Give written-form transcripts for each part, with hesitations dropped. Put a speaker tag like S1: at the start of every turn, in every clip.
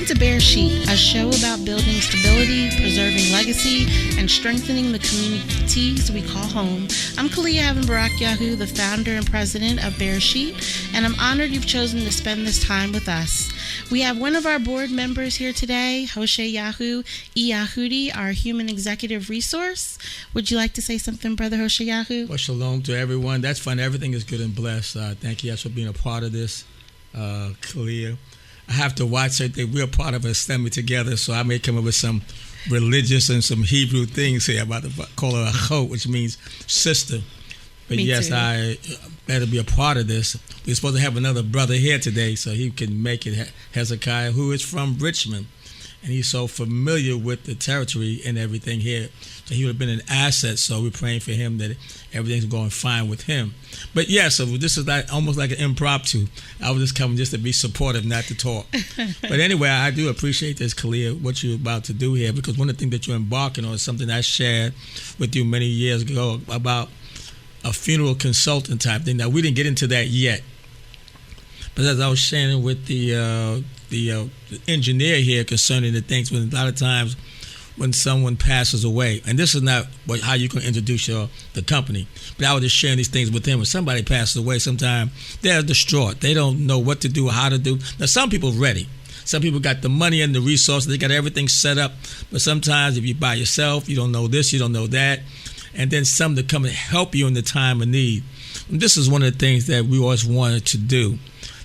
S1: Welcome to Bear Sheet, a show about building stability, preserving legacy, and strengthening the communities we call home. I'm Khaliyah Heaven Barakhyahu, the founder and president of Bear Sheet, and I'm honored you've chosen to spend this time with us. We have one of our board members here today, Hoshayahu Iyahudi, our human executive resource. Would you like to say something, Brother Hoshayahu?
S2: Well, shalom to everyone. That's fun. Everything is good and blessed. Thank you guys for being a part of this, Khaliyah. I have to watch it. We're part of a STEMI together, so I may come up with some religious and some Hebrew things here. I'm about to call her a chot, which means sister. But
S1: Me
S2: yes,
S1: too.
S2: I better be a part of this. We're supposed to have another brother here today, so he can make it. Hezekiah, who is from Richmond, and he's so familiar with the territory and everything here. So he would have been an asset. So we're praying for him that everything's going fine with him. But yeah, so this is like almost like an impromptu. I was just coming just to be supportive, not to talk. But anyway, I do appreciate this, Khaliyah, what you're about to do here, because one of the things that you're embarking on is something I shared with you many years ago about a funeral consultant type thing. Now, we didn't get into that yet. But as I was sharing with the engineer here concerning the things, when a lot of times when someone passes away, and this is not how you can introduce the company, but I was just sharing these things with him. When somebody passes away, sometimes they're distraught. They don't know what to do, how to do. Now, some people are ready. Some people got the money and the resources. They got everything set up. But sometimes if you're by yourself, you don't know this, you don't know that. And then some to come and help you in the time of need. And this is one of the things that we always wanted to do,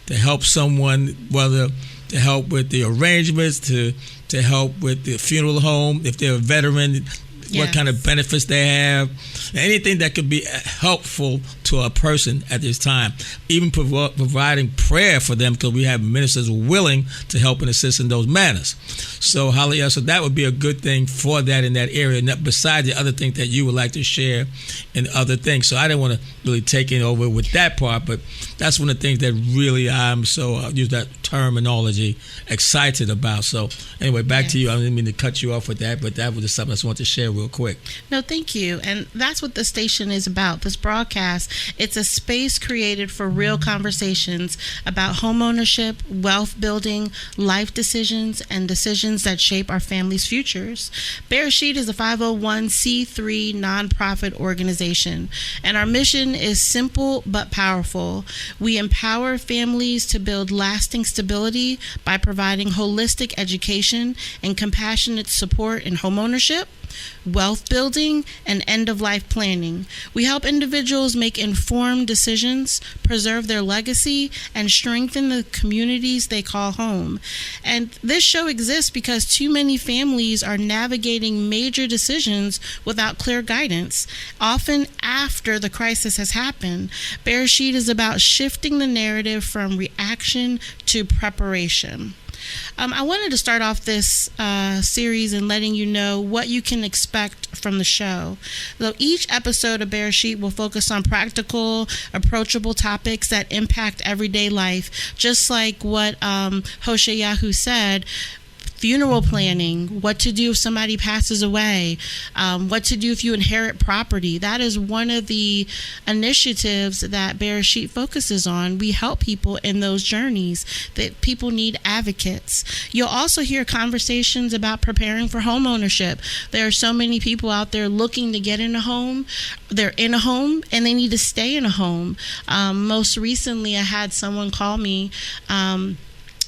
S2: to help someone, whether to help with the arrangements, to help with the funeral home, if they're a veteran, what kind of benefits they have, anything that could be helpful to a person at this time, even providing prayer for them, because we have ministers willing to help and assist in those manners. So, Khaliyah, so that would be a good thing for that in that area, and besides the other things that you would like to share and other things. So I didn't want to really take it over with that part, but that's one of the things that really I'm so, use that terminology, excited about. So anyway, back to you. I didn't mean to cut you off with that, but that was just something I just wanted to share real quick.
S1: No, thank you. And that's what the station is about. This broadcast, it's a space created for real conversations about homeownership, wealth building, life decisions, and decisions that shape our families' futures. Bear Sheet is a 501c3 nonprofit organization, and our mission is simple but powerful. We empower families to build lasting stability by providing holistic education and compassionate support in homeownership, wealth building, and end-of-life planning. We help individuals make informed decisions, preserve their legacy, and strengthen the communities they call home. And this show exists because too many families are navigating major decisions without clear guidance, often after the crisis has happened. Bear Sheet is about shifting the narrative from reaction to preparation. I wanted to start off this series and letting you know what you can expect from the show. Though each episode of Bear Sheet will focus on practical, approachable topics that impact everyday life, just like what Hoshayahu said. Funeral planning, what to do if somebody passes away, what to do if you inherit property. That is one of the initiatives that Bear Sheet focuses on. We help people in those journeys, that people need advocates. You'll also hear conversations about preparing for home ownership. There are so many people out there looking to get in a home. They're in a home and they need to stay in a home. Most recently, I had someone call me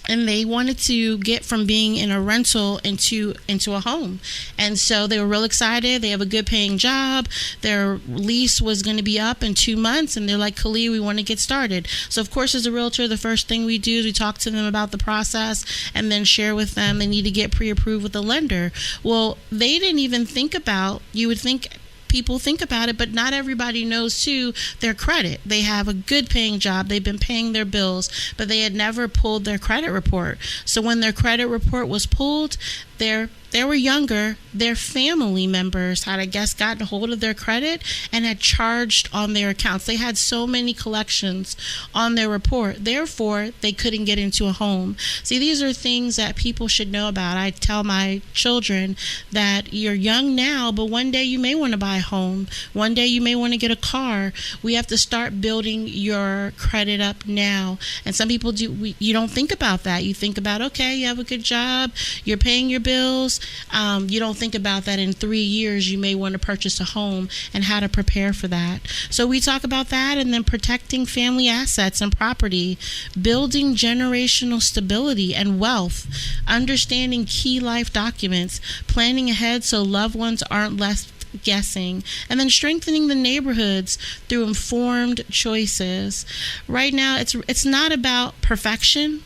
S1: and they wanted to get from being in a rental into a home. And so they were real excited. They have a good paying job. Their lease was going to be up in 2 months. And they're like, Khaliyah, we want to get started. So, of course, as a realtor, the first thing we do is we talk to them about the process and then share with them they need to get pre-approved with the lender. Well, they didn't even think about, you would think, people think about it, but not everybody knows too their credit. They have a good paying job. They've been paying their bills, but they had never pulled their credit report. So when their credit report was pulled, they were younger, their family members had, I guess, gotten a hold of their credit and had charged on their accounts. They had so many collections on their report. Therefore, they couldn't get into a home. See, these are things that people should know about. I tell my children that you're young now, but one day you may want to buy a home. One day you may want to get a car. We have to start building your credit up now. And some people you don't think about that. You think about, okay, you have a good job, you're paying your bills. You don't think about that in 3 years you may want to purchase a home and how to prepare for that. So we talk about that, and then protecting family assets and property, building generational stability and wealth, understanding key life documents, planning ahead so loved ones aren't left guessing, and then strengthening the neighborhoods through informed choices. Right now, it's not about perfection.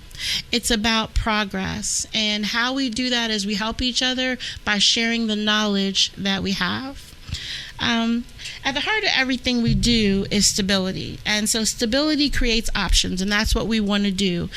S1: It's about progress, and how we do that is we help each other by sharing the knowledge that we have. At the heart of everything we do is stability, and so stability creates options, and that's what we want to do.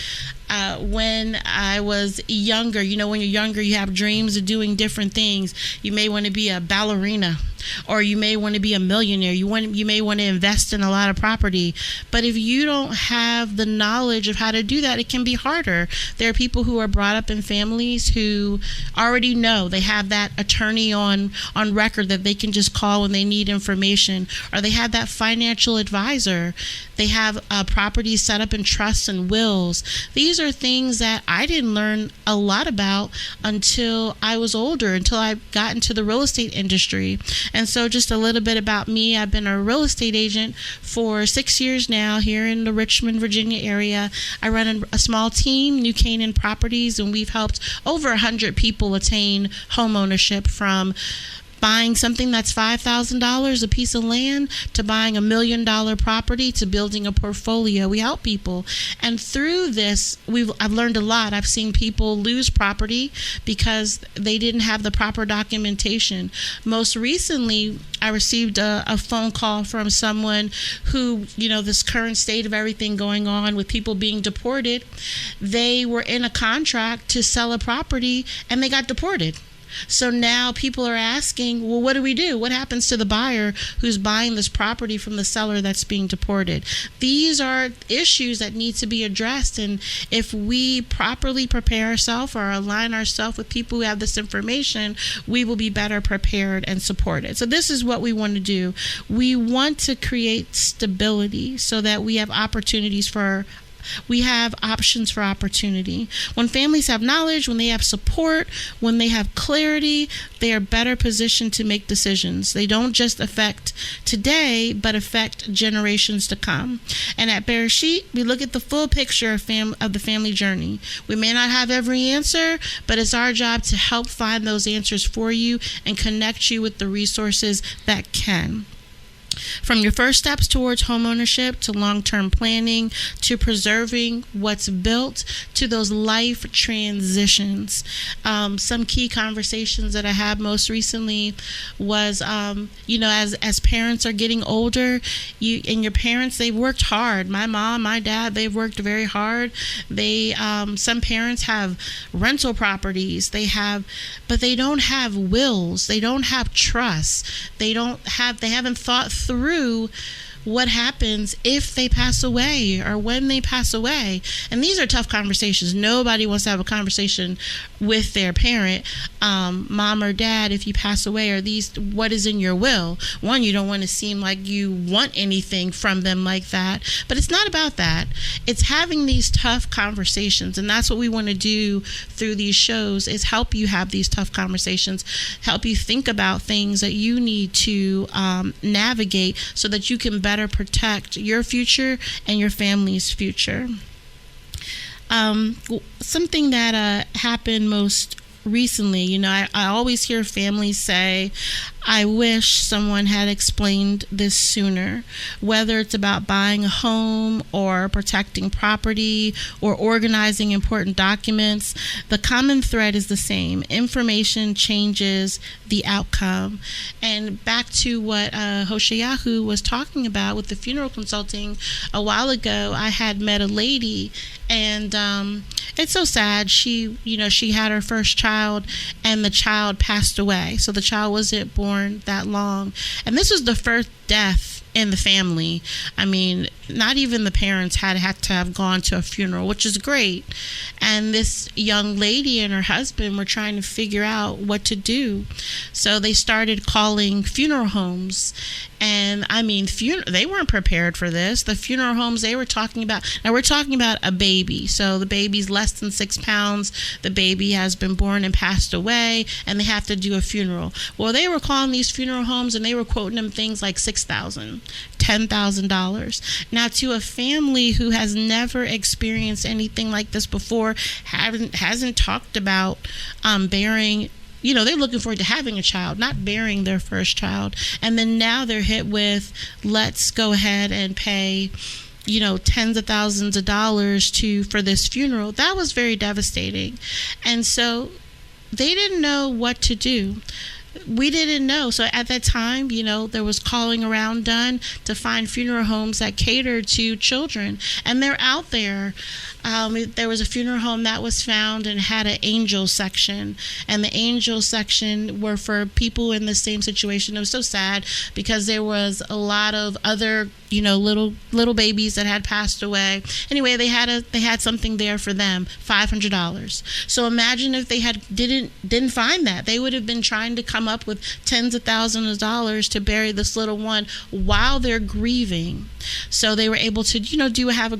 S1: When I was younger, when you're younger, you have dreams of doing different things. You may want to be a ballerina, or you may want to be a millionaire. You may want to invest in a lot of property. But if you don't have the knowledge of how to do that, it can be harder. There are people who are brought up in families who already know. They have that attorney on record that they can just call when they need information, or they have that financial advisor. They have properties set up in trusts and wills. These are things that I didn't learn a lot about until I was older, until I got into the real estate industry. And so just a little bit about me. I've been a real estate agent for 6 years now here in the Richmond, Virginia area. I run a small team, New Canaan Properties, and we've helped over 100 people attain home ownership, from buying something that's $5,000 a piece of land to buying $1 million property to building a portfolio. We help people, and through this, I've learned a lot. I've seen people lose property because they didn't have the proper documentation. Most recently, I received a phone call from someone who, this current state of everything going on with people being deported, they were in a contract to sell a property and they got deported. So now people are asking, well, what do we do? What happens to the buyer who's buying this property from the seller that's being deported? These are issues that need to be addressed. And if we properly prepare ourselves or align ourselves with people who have this information, we will be better prepared and supported. So this is what we want to do. We want to create stability so that we have opportunities we have options for opportunity. When families have knowledge, when they have support, when they have clarity, they are better positioned to make decisions. They don't just affect today, but affect generations to come. And at Bereshit, we look at the full picture of the family journey. We may not have every answer, but it's our job to help find those answers for you and connect you with the resources that can. From your first steps towards homeownership to long-term planning to preserving what's built to those life transitions. Some key conversations that I had most recently was, as parents are getting older, your parents, they've worked hard. My mom, my dad, they've worked very hard. Some parents have rental properties. But they don't have wills. They don't have trusts. They haven't thought through what happens if they pass away or when they pass away. And these are tough conversations. Nobody wants to have a conversation with their parent, mom or dad, if you pass away, or what is in your will. One, you don't want to seem like you want anything from them like that, but it's not about that. It's having these tough conversations, and that's what we want to do through these shows, is help you have these tough conversations, help you think about things that you need to navigate so that you can better protect your future and your family's future. Something that happened most recently, I always hear families say, I wish someone had explained this sooner, whether it's about buying a home or protecting property or organizing important documents. The common thread is the same. Information changes the outcome. And back to what Hoshyahu was talking about with the funeral consulting a while ago, I had met a lady, and it's so sad. She had her first child child, and the child passed away. So the child wasn't born that long. And this was the first death in the family. I mean, not even the parents had to have gone to a funeral, which is great. And this young lady and her husband were trying to figure out what to do. So they started calling funeral homes. And I mean, they weren't prepared for this. The funeral homes they were talking about, now we're talking about a baby. So the baby's less than 6 pounds. The baby has been born and passed away, and they have to do a funeral. Well, they were calling these funeral homes, and they were quoting them things like $6,000, $10,000. Now, to a family who has never experienced anything like this before, hasn't talked about bearing, they're looking forward to having a child, not bearing their first child. And then now they're hit with, let's go ahead and pay, tens of thousands of dollars for this funeral. That was very devastating. And so they didn't know what to do. We didn't know. So at that time, there was calling around done to find funeral homes that catered to children. And they're out there. There was a funeral home that was found and had an angel section. And the angel section were for people in the same situation. It was so sad because there was a lot of other, little babies that had passed away. Anyway, they had something there for them, $500. So imagine if they didn't find that. They would have been trying to come up with tens of thousands of dollars to bury this little one while they're grieving. So they were able to, have a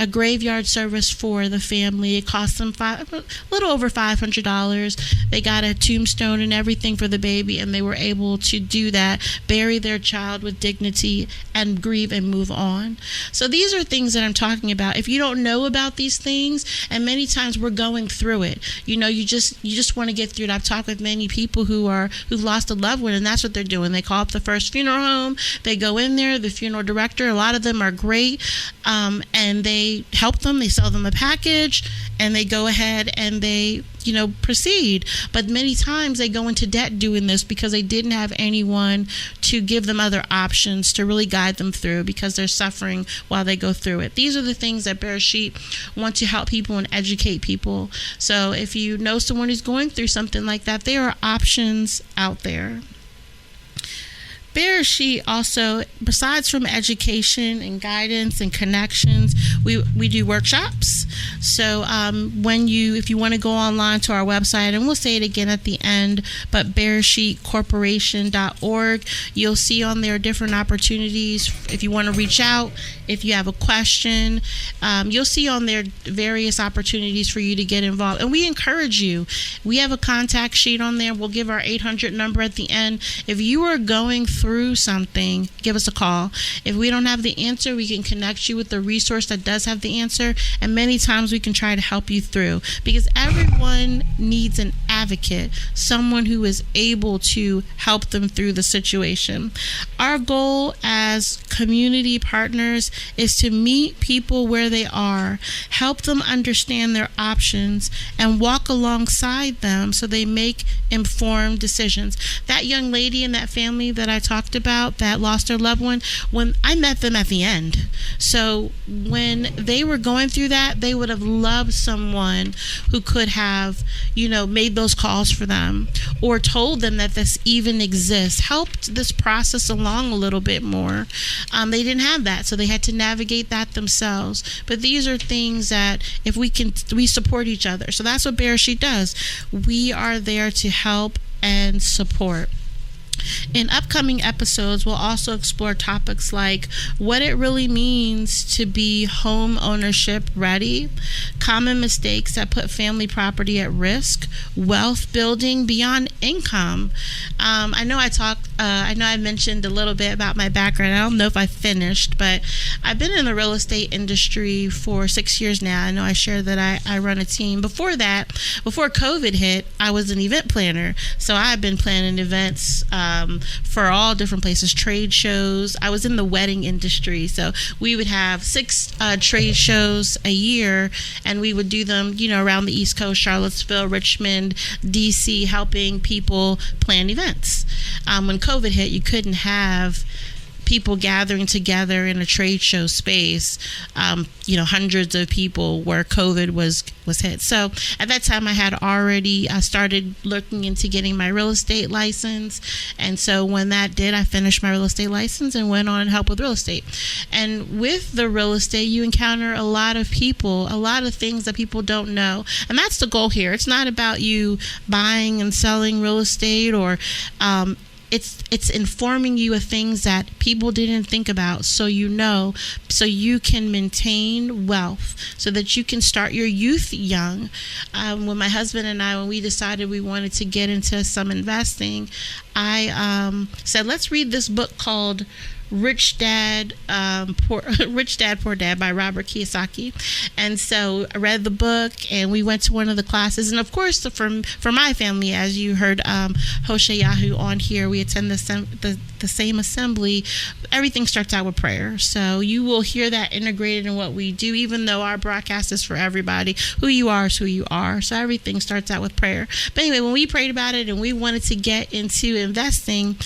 S1: graveyard service for the family. It cost them a little over $500. They got a tombstone and everything for the baby, and they were able to do that, bury their child with dignity, and grieve and move on. So these are things that I'm talking about. If you don't know about these things, and many times we're going through it, you just want to get through it. I've talked with many people who've lost a loved one, and that's what they're doing. They call up the first funeral home. They go in there. The funeral director, a lot of them are great, and they help them. They sell them a package, and they go ahead and they proceed. But many times they go into debt doing this because they didn't have anyone to give them other options to really guide them through, because they're suffering while they go through it. These are the things that Bereshit want to help people and educate people. So if you know someone who's going through something like that, there are options out there. Bereshit also, besides from education and guidance and connections, we do workshops. So if you want to go online to our website, and we'll say it again at the end, but bereshitcorporation.org, you'll see on there different opportunities. If you want to reach out, if you have a question, you'll see on there various opportunities for you to get involved. And we encourage you. We have a contact sheet on there. We'll give our 800 number at the end. If you are going through something, give us a call. If we don't have the answer, we can connect you with the resource that does have the answer, and many times we can try to help you through, because everyone needs an advocate, someone who is able to help them through the situation. Our goal as community partners is to meet people where they are, help them understand their options, and walk alongside them so they make informed decisions. That young lady in that family that I talked about that lost her loved one, when I met them at the end. So when they were going through that, they would have loved someone who could have, made those calls for them, or told them that this even exists, helped this process along a little bit more. They didn't have that, so they had to navigate that themselves. But these are things that if we support each other. So that's what Bereshit does. We are there to help and support. In upcoming episodes, we'll also explore topics like what it really means to be home ownership ready, common mistakes that put family property at risk, wealth building beyond income. I know I mentioned a little bit about my background. I don't know if I finished, but I've been in the real estate industry for 6 years now. I know I shared that I run a team. Before COVID hit, I was an event planner. So I've been planning events for all different places, trade shows. I was in the wedding industry, so we would have 6 trade shows a year, and we would do them, around the East Coast, Charlottesville, Richmond, DC, helping people plan events. When COVID hit, you couldn't have people gathering together in a trade show space, hundreds of people where COVID was hit. So at that time I had already started looking into getting my real estate license. And so when that did, I finished my real estate license and went on and helped with real estate. And with the real estate, you encounter a lot of people, a lot of things that people don't know. And that's the goal here. It's not about you buying and selling real estate, or it's informing you of things that people didn't think about, so you can maintain wealth, so that you can start your youth young. When my husband and I, when we decided we wanted to get into some investing, I said, let's read this book called Rich Dad, Poor Dad by Robert Kiyosaki. And so I read the book, and we went to one of the classes. And of course, for my family, as you heard Homeownership on here, we attend the same assembly. Everything starts out with prayer. So you will hear that integrated in what we do, even though our broadcast is for everybody. Who you are is who you are. So everything starts out with prayer. But anyway, when we prayed about it and we wanted to get into investing,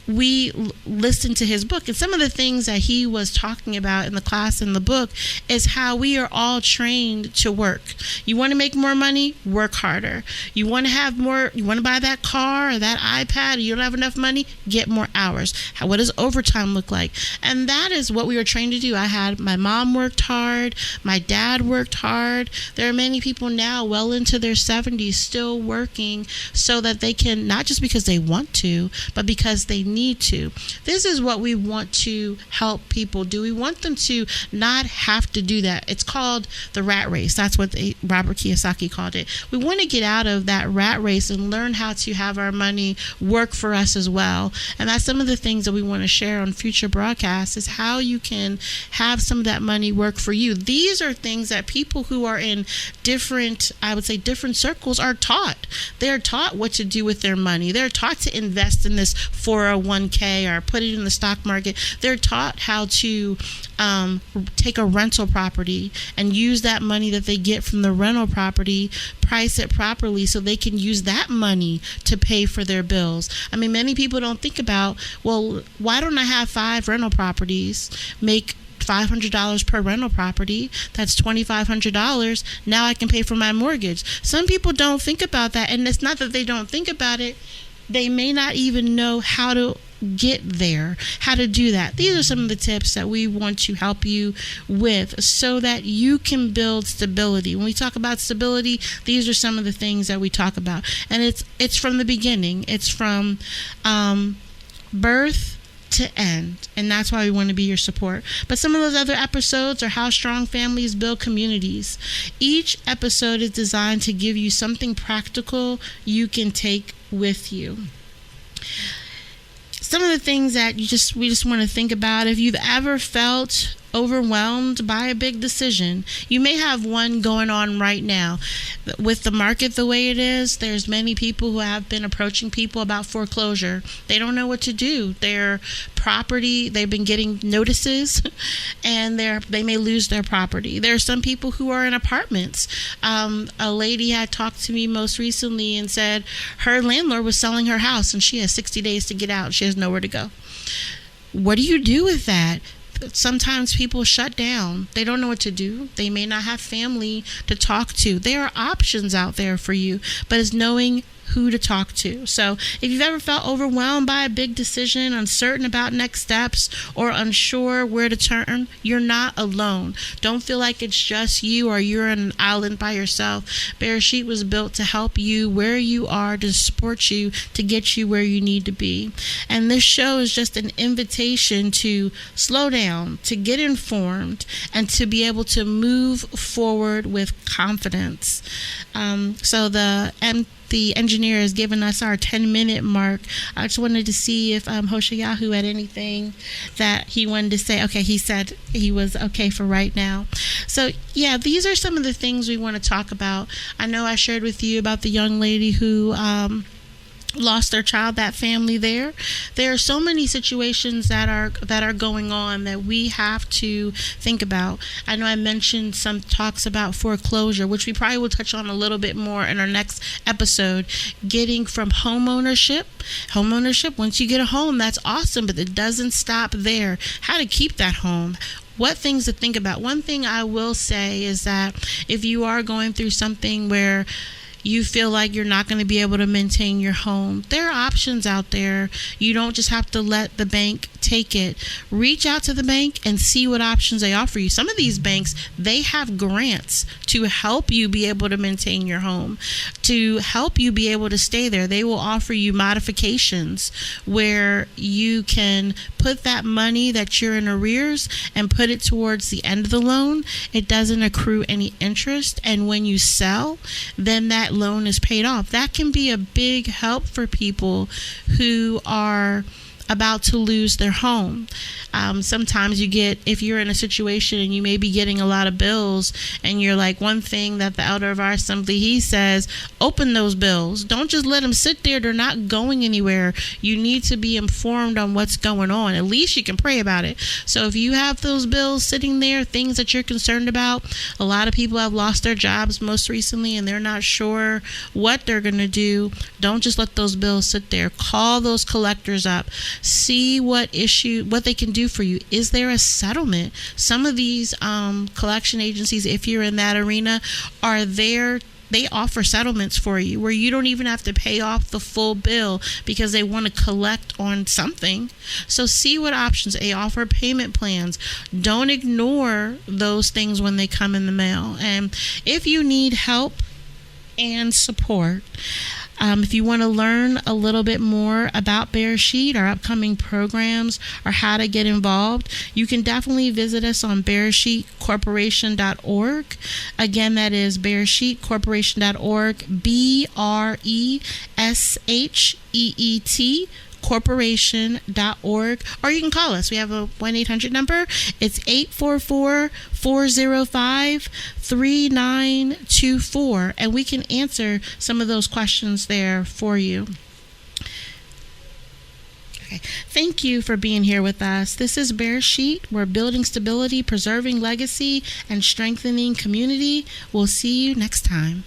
S1: we listened to his book, and some of the things that he was talking about in the class in the book is how we are all trained to work. You want to make more money? Work harder. You want to have more, you want to buy that car or that iPad, or you don't have enough money? Get more hours. What does overtime look like? And that is what we were trained to do. My mom worked hard. My dad worked hard. There are many people now well into their 70s still working, so that they can, not just because they want to, but because they need to. This is what we want to help people do. We want them to not have to do that. It's called the rat race. That's what Robert Kiyosaki called it. We want to get out of that rat race and learn how to have our money work for us as well. And that's some of the things that we want to share on future broadcasts, is how you can have some of that money work for you. These are things that people who are in different circles are taught. They're taught what to do with their money. They're taught to invest in this 401k or put it in the stock market. They're taught how to take a rental property and use that money that they get from the rental property, price it properly so they can use that money to pay for their bills. I mean, many people don't think about, well, why don't I have 5 rental properties, make $500 per rental property? That's $2,500. Now I can pay for my mortgage. Some people don't think about that, and it's not that they don't think about it. They may not even know how to get there, how to do that. These are some of the tips that we want to help you with, so that you can build stability. When we talk about stability, these are some of the things that we talk about. And it's from the beginning. It's from birth to end, and that's why we want to be your support. But some of those other episodes are how strong families build communities. Each episode is designed to give you something practical you can take with you. Some of the things that we just want to think about: if you've ever felt overwhelmed by a big decision, you may have one going on right now. With the market the way it is, there's many people who have been approaching people about foreclosure. They don't know what to do. Their property, they've been getting notices, and they may lose their property. There are some people who are in apartments. A lady had talked to me most recently and said her landlord was selling her house, and she has 60 days to get out. She has nowhere to go. What do you do with that? Sometimes people shut down. They don't know what to do. They may not have family to talk to. There are options out there for you, but it's knowing who to talk to. So if you've ever felt overwhelmed by a big decision, uncertain about next steps, or unsure where to turn, you're not alone. Don't feel like it's just you or you're on an island by yourself. Bereshit was built to help you where you are, to support you, to get you where you need to be. And this show is just an invitation to slow down, to get informed, and to be able to move forward with confidence. So the engineer has given us our 10-minute mark. I just wanted to see if Homeownership had anything that he wanted to say. Okay, he said he was okay for right now. So yeah, these are some of the things we want to talk about. I know I shared with you about the young lady who lost their child, that family there. There are so many situations that are going on that we have to think about. I know I mentioned some talks about foreclosure, which we probably will touch on a little bit more in our next episode. Getting from homeownership, once you get a home, that's awesome, but it doesn't stop there. How to keep that home. What things to think about. One thing I will say is that if you are going through something where you feel like you're not going to be able to maintain your home, there are options out there. You don't just have to let the bank take it. Reach out to the bank and see what options they offer you. Some of these banks, they have grants to help you be able to maintain your home, to help you be able to stay there. They will offer you modifications where you can put that money that you're in arrears and put it towards the end of the loan. It doesn't accrue any interest, and when you sell, then that loan is paid off. That can be a big help for people who are about to lose their home. Sometimes if you're in a situation and you may be getting a lot of bills, and you're like, one thing that the elder of our assembly, he says, open those bills. Don't just let them sit there. They're not going anywhere. You need to be informed on what's going on. At least you can pray about it. So if you have those bills sitting there, things that you're concerned about, a lot of people have lost their jobs most recently and they're not sure what they're going to do. Don't just let those bills sit there. Call those collectors up. See what they can do for you. Is there a settlement? Some of these collection agencies, if you're in that arena, are there. They offer settlements for you where you don't even have to pay off the full bill because they want to collect on something. So see what options they offer. Payment plans. Don't ignore those things when they come in the mail. And if you need help and support, if you want to learn a little bit more about Bereshit, our upcoming programs, or how to get involved, you can definitely visit us on BereshitCorporation.org. Again, that is BereshitCorporation.org, BRESHEET corporation.org, or you can call us. We have a 1-800 number. It's 844-405-3924, and we can answer some of those questions there for you. Okay. Thank you for being here with us. This is Bereshit. We're building stability, preserving legacy, and strengthening community. We'll see you next time.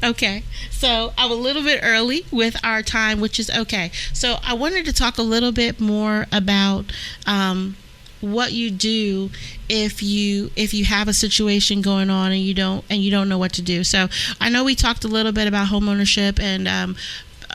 S1: Okay, so I'm a little bit early with our time, which is okay. So I wanted to talk a little bit more about what you do if you have a situation going on and you don't know what to do. So I know we talked a little bit about homeownership, and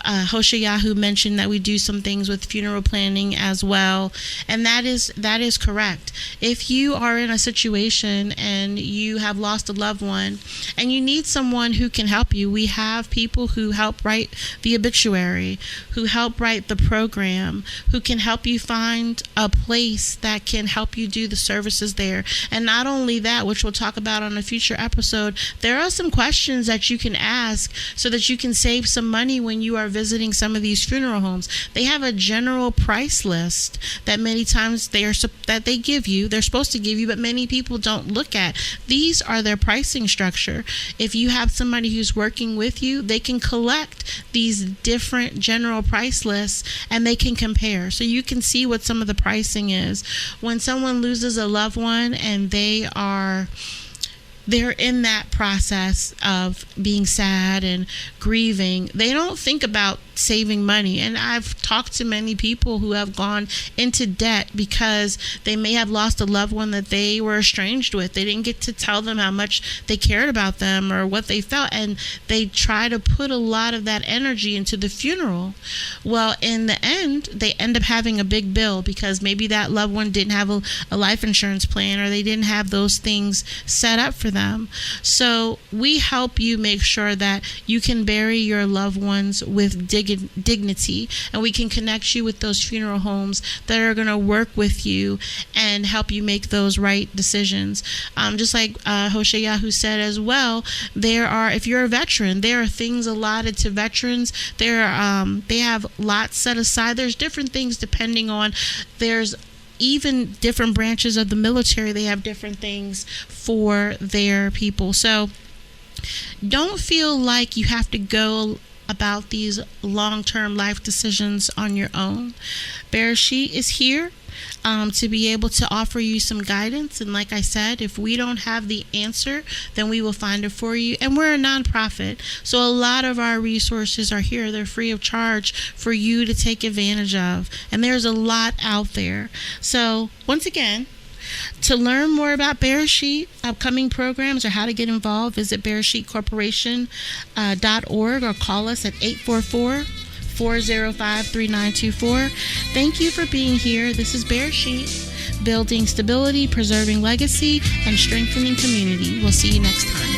S1: Khaliyah mentioned that we do some things with funeral planning as well, and that is correct. If you are in a situation and you have lost a loved one and you need someone who can help you, we have people who help write the obituary, who help write the program, who can help you find a place that can help you do the services there. And not only that, which we'll talk about on a future episode, there are some questions that you can ask so that you can save some money when you are visiting some of these funeral homes. They have a general price list that many times that they give you, they're supposed to give you, but many people don't look at. These are their pricing structure. If you have somebody who's working with you, they can collect these different general price lists and they can compare. So you can see what some of the pricing is. When someone loses a loved one and they're in that process of being sad and grieving, they don't think about saving money. And I've talked to many people who have gone into debt because they may have lost a loved one that they were estranged with. They didn't get to tell them how much they cared about them or what they felt, and they try to put a lot of that energy into the funeral. Well, in the end, they end up having a big bill because maybe that loved one didn't have a life insurance plan, or they didn't have those things set up for them. So we help you make sure that you can bury your loved ones with dignity, and we can connect you with those funeral homes that are going to work with you and help you make those right decisions. Just like Khaliyah said as well, if you're a veteran, there are things allotted to veterans. They have lots set aside. There's different things depending on. There's even different branches of the military. They have different things for their people. So Don't feel like you have to go about these long-term life decisions on your own. Bereshit is here to be able to offer you some guidance. And like I said, if we don't have the answer, then we will find it for you. And we're a nonprofit, so a lot of our resources are here. They're free of charge for you to take advantage of. And there's a lot out there. So once again, to learn more about Bereshit, upcoming programs, or how to get involved, visit BereshitCorporation.org or call us at 844-405-3924. Thank you for being here. This is Bereshit, building stability, preserving legacy, and strengthening community. We'll see you next time.